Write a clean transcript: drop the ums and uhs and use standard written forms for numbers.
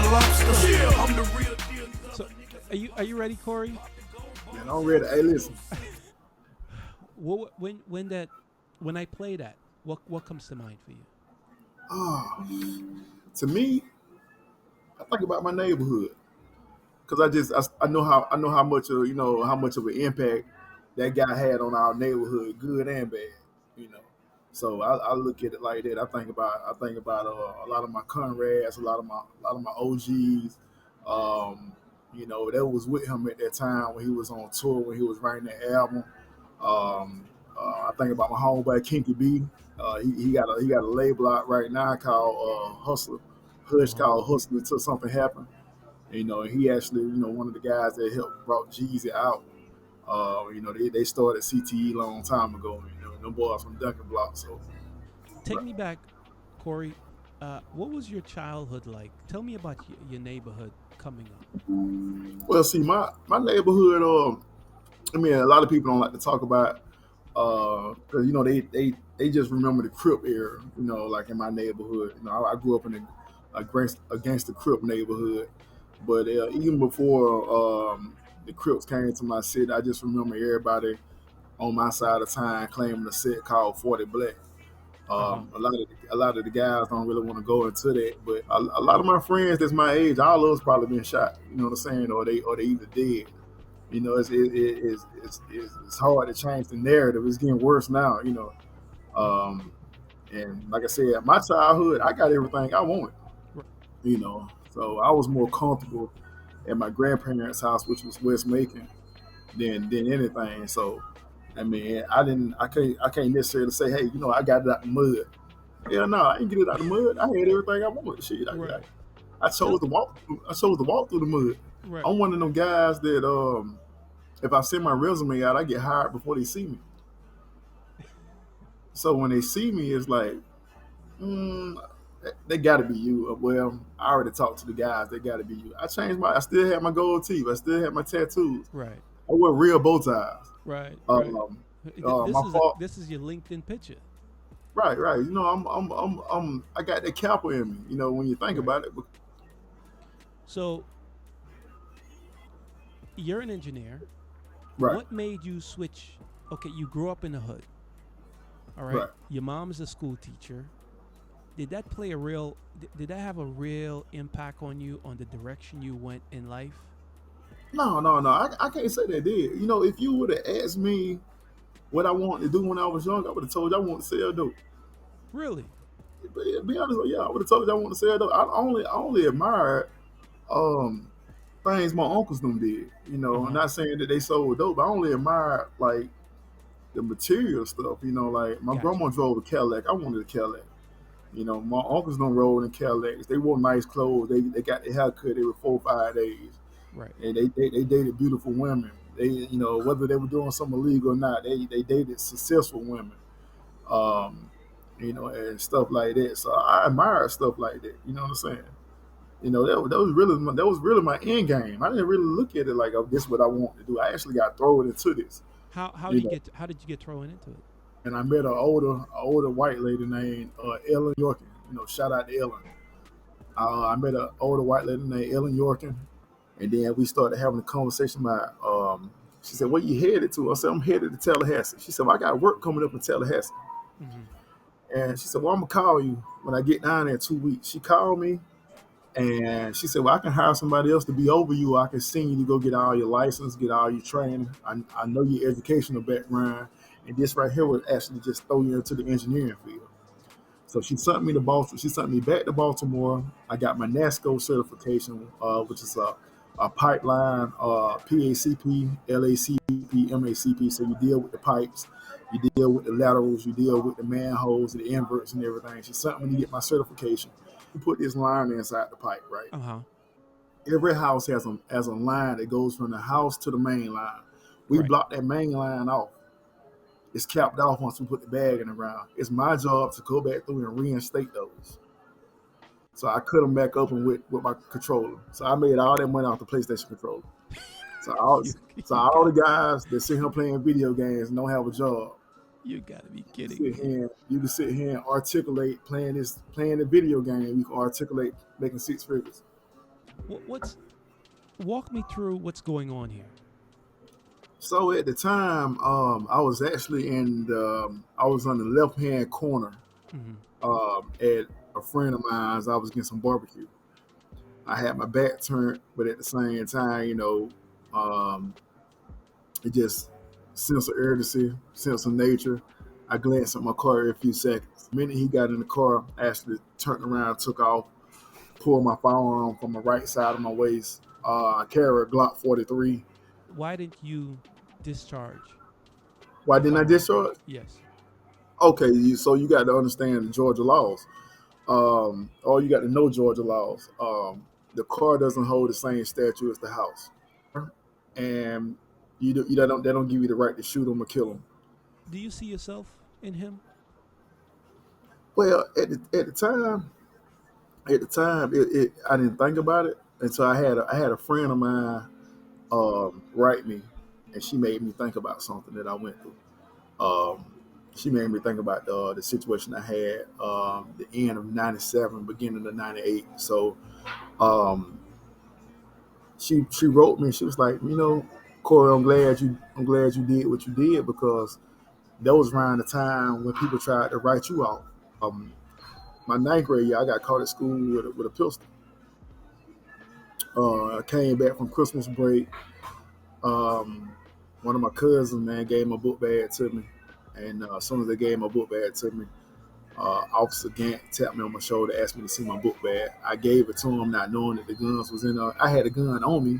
the lobster. Yeah. I'm the real deal. So, are you ready, Korey? Man, I'm ready. Hey, listen. When I play that, what comes to mind for you? Oh, to me, I think about my neighborhood because I know how much of how much of an impact that guy had on our neighborhood, good and bad. You know, so I look at it like that. I think about a lot of my comrades, a lot of my OGs. Um, that was with him at that time when he was on tour, when he was writing that album. I think about my homeboy Kinky B. He got a label out right now called Hustler, Hush Uh-huh. called Hustler until something happened. He actually one of the guys that helped brought Jeezy out. They started CTE a long time ago. Them boys from Duncan Block. So, Take me back, Korey. What was your childhood like? Tell me about your neighborhood coming up. well, see, my neighborhood. I mean, a lot of people don't like to talk about because they just remember the Crip era. Like in my neighborhood. I grew up in against the Crip neighborhood, but even before the Crips came to my city, I just remember everybody on my side of town claiming a set called 40 Black. Uh huh. A lot of the guys don't really want to go into that, but a lot of my friends that's my age, all of us probably been shot. You know what I'm saying, or they either dead. It's hard to change the narrative. It's getting worse now. Um, and like I said, my childhood, I got everything I wanted. So I was more comfortable at my grandparents' house, which was West Macon, than anything. So I mean, I can't necessarily say, hey, I got it out the mud. Yeah, no, I didn't get it out the mud. I had everything I wanted. Shit, Right. I chose Tell, to walk. I chose to walk through the mud. right. I'm one of them guys that if I send my resume out, I get hired before they see me. So when they see me, it's like, mm, they got to be you. Well, I already talked to the guys. They got to be you. I still had my gold teeth. I still had my tattoos. Right. I wear real bow ties. Right. Right. Um, my This is fault. this is your LinkedIn picture. Right, right. I got that Kappa in me. When you think Right. about it. But, So you're an engineer. right, What made you switch? Okay, you grew up in the hood. All right. right. Your mom is a school teacher. Did that play a real? Did that have a real impact on you on the direction you went in life? No, no, no. I can't say that did. If you would have asked me what I wanted to do when I was young, I would have told you I want to sell dope. Really? But yeah, be honest, with you, I would have told you I want to sell dope. I only admired um things my uncles them did. Uh I'm huh. not saying that they sold dope. But I only admired like the material stuff. Like my Gotcha. grandma drove a Cadillac. I wanted a Cadillac. My uncles don't roll in Cadillacs. They wore nice clothes. They got their haircut every 4 or 5 days, Right. and they dated beautiful women. Whether they were doing something illegal or not, they dated successful women. Um, and stuff like that. So I admire stuff like that. You know what I'm saying? That was really my end game. I didn't really look at it like, oh, this is what I want to do. I actually got thrown into this. You know, How did you get thrown into it? and I met an older white lady named Ellen Yorkin. Shout out to Ellen. I met an older white lady named Ellen Yorkin, and then we started having a conversation about. She said, "Where you headed to?" I said, "I'm headed to Tallahassee." She said, "Well, I got work coming up in Tallahassee," Hmm. and she said, "Well, I'm gonna call you when I get down there in 2 weeks." She called me, and she said, "Well, I can hire somebody else to be over you. I can send you to go get all your license, get all your training. I know your educational background, and this right here would actually just throw you into the engineering field." So she sent me to Baltimore. She sent me back to Baltimore. I got my NASCO certification, which is a pipeline, PACP, LACP, MACP. So you deal with the pipes, you deal with the laterals, you deal with the manholes, the inverts, and everything. She sent me to get my certification. You put this line inside the pipe, right? Uh huh. Every house has a line that goes from the house to the main line. We Right. block that main line off. It's capped off once we put the bag in the ground. It's my job to go back through and reinstate those. So I cut them back up and with my controller. So I made all that money off the PlayStation controller. So all, You so you all got the guys that sit here playing video games and don't have a job, you got to be you kidding sit me. here, you can sit here and articulate playing the video game. You can articulate making six figures. What's walk me through what's going on here? So at the time, I was actually I was on the left hand corner Hmm. at a friend of mine's. I was getting some barbecue. I had my back turned, but at the same time, um, it just sense of urgency, sense of nature. I glanced at my car every few seconds. The minute he got in the car, I actually turned around, took off, pulled my firearm from the right side of my waist. I carry a Glock 43. Why didn't you discharge Why the didn't I firearm? discharge? Yes. Okay, so you got to understand the Georgia laws. Or you got to know Georgia laws. The car doesn't hold the same statute as the house, and they don't give you the right to shoot them or kill them. Do you see yourself in him? Well, at the time, I didn't think about it until I had a friend of mine write me, and she made me think about something that I went through. Um, she made me think about the situation I had the end of '97, beginning of '98. So um, she wrote me. She was like, Corey, I'm glad you did what you did because that was around the time when people tried to write you out. Um, my ninth grade year, I got caught at school with a pistol. I came back from Christmas break. Um, One of my cousins, man, gave my book bag to me, and as soon as they gave my book bag to me, Officer Gant tapped me on my shoulder, asked me to see my book bag. I gave it to him, not knowing that the guns was in. I had a gun on me,